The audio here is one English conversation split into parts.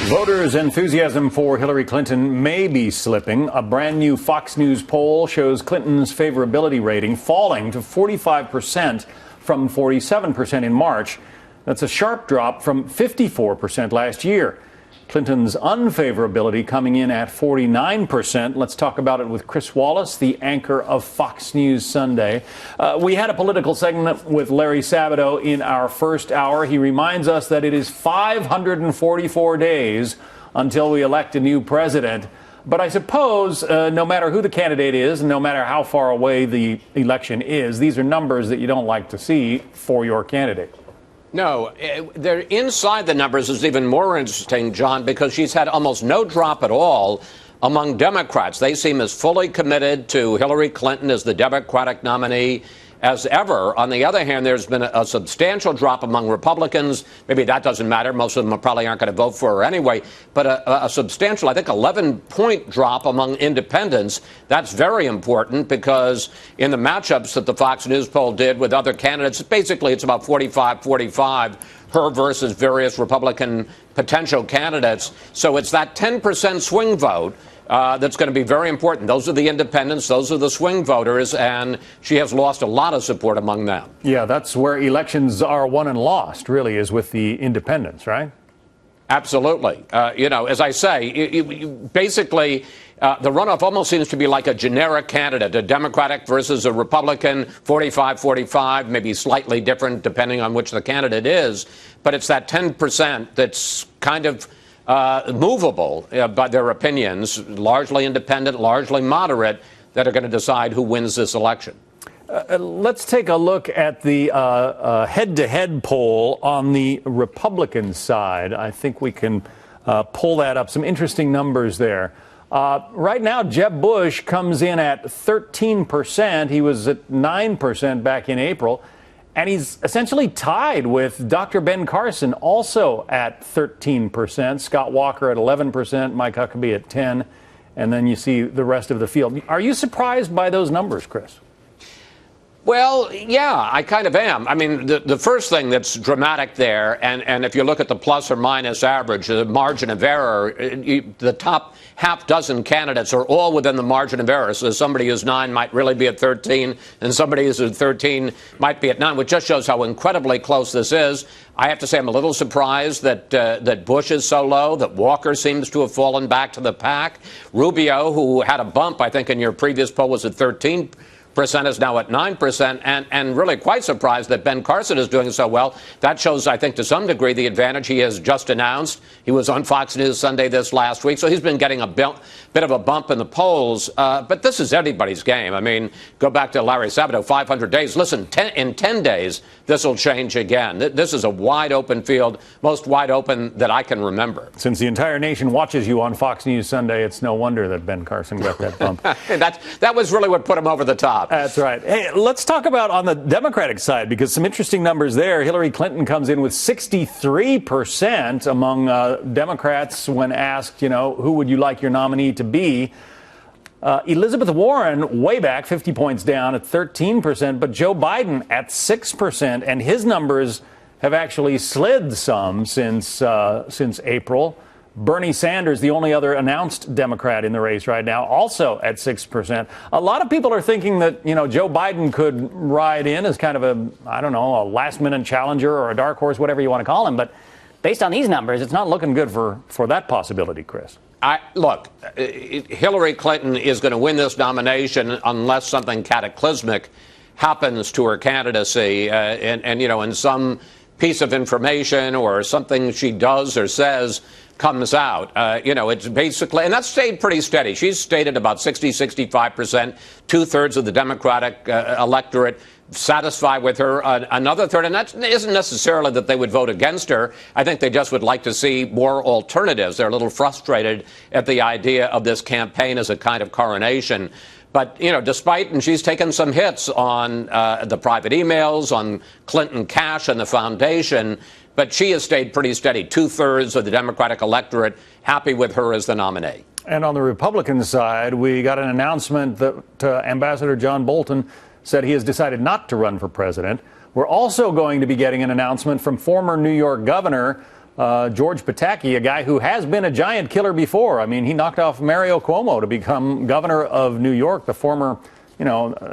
Voters' enthusiasm for Hillary Clinton may be slipping. A brand new Fox News poll shows Clinton's favorability rating falling to 45% from 47% in March. That's a sharp drop from 54% last year. Clinton's unfavorability coming in at 49%. Let's talk about it with Chris Wallace, the anchor of Fox News Sunday. We had a political segment with Larry Sabato in our first hour. He reminds us that it is 544 days until we elect a new president. But I suppose no matter who the candidate is, and no matter how far away the election is, these are numbers that you don't like to see for your candidate. No, they're inside the numbers is even more interesting, John, because she's had almost no drop at all among Democrats. They seem as fully committed to Hillary Clinton as the Democratic nominee as ever. On the other hand, there's been a substantial drop among Republicans. Maybe that doesn't matter. Most of them probably aren't going to vote for her anyway. But a substantial, I think, 11-point drop among independents. That's very important because in the matchups that the Fox News poll did with other candidates, basically it's about 45-45, her versus various Republican potential candidates. So it's that 10% swing vote that's going to be very important. Those are the independents. Those are the swing voters. And she has lost a lot of support among them. Yeah, that's where elections are won and lost, really, is with the independents, right? Absolutely. As I say, basically, the runoff almost seems to be like a generic candidate, a Democratic versus a Republican, 45-45, maybe slightly different depending on which the candidate is. But it's that 10% that's kind of movable by their opinions, largely independent, largely moderate, that are going to decide who wins this election. Let's take a look at the head-to-head poll on the Republican side. I think we can pull that up. Some interesting numbers there. Right now, Jeb Bush comes in at 13%. He was at 9% back in April. And he's essentially tied with Dr. Ben Carson, also at 13%, Scott Walker at 11%, Mike Huckabee at 10%, and then you see the rest of the field. Are you surprised by those numbers, Chris? Well, yeah, I kind of am. I mean, the first thing that's dramatic there, and if you look at the plus or minus average, the margin of error, the top half dozen candidates are all within the margin of error. So somebody who's 9 might really be at 13, and somebody who's at 13 might be at 9, which just shows how incredibly close this is. I have to say I'm a little surprised that Bush is so low, that Walker seems to have fallen back to the pack. Rubio, who had a bump, I think, in your previous poll, was at 13%. Is now at 9%, and really quite surprised that Ben Carson is doing so well. That shows, I think, to some degree, the advantage he has just announced. He was on Fox News Sunday this last week, so he's been getting a bit of a bump in the polls. But this is anybody's game. I mean, go back to Larry Sabato, 500 days. Listen, in 10 days, this will change again. This is a wide-open field, most wide open that I can remember. Since the entire nation watches you on Fox News Sunday, it's no wonder that Ben Carson got that bump. That was really what put him over the top. That's right. Hey, let's talk about on the Democratic side, because some interesting numbers there. Hillary Clinton comes in with 63% among Democrats when asked, who would you like your nominee to be? Elizabeth Warren, way back, 50 points down at 13%, but Joe Biden at 6%, and his numbers have actually slid some since April. Bernie Sanders, the only other announced Democrat in the race right now, also at 6%. A lot of people are thinking that, Joe Biden could ride in as kind of a last-minute challenger or a dark horse, whatever you want to call him. But based on these numbers, it's not looking good for that possibility, Chris. Look, Hillary Clinton is going to win this nomination unless something cataclysmic happens to her candidacy. And some piece of information or something she does or says comes out. It's basically, and that's stayed pretty steady. She's stayed at about 60-65%, 2/3 of the Democratic electorate satisfied with her, another third, and that isn't necessarily that they would vote against her. I think they just would like to see more alternatives. They're a little frustrated at the idea of this campaign as a kind of coronation. But, despite, and she's taken some hits on the private emails, on Clinton cash and the foundation, but she has stayed pretty steady. 2/3 of the Democratic electorate happy with her as the nominee. And on the Republican side, we got an announcement that Ambassador John Bolton said he has decided not to run for president. We're also going to be getting an announcement from former New York Governor George Pataki, a guy who has been a giant killer before. I mean, he knocked off Mario Cuomo to become governor of New York, the former,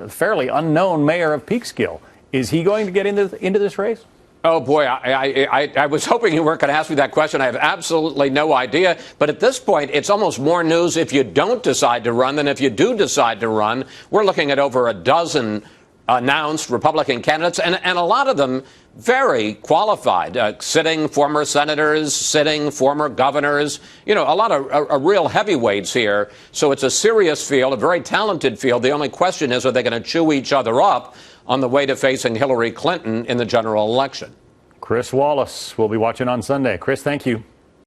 fairly unknown mayor of Peekskill. Is he going to get into this race? Oh, boy, I was hoping you weren't going to ask me that question. I have absolutely no idea. But at this point, it's almost more news if you don't decide to run than if you do decide to run. We're looking at over a dozen announced Republican candidates, and a lot of them very qualified, sitting former senators, sitting former governors, a lot of real heavyweights here. So it's a serious field, a very talented field. The only question is, are they going to chew each other up on the way to facing Hillary Clinton in the general election? Chris Wallace will be watching on Sunday. Chris, thank you.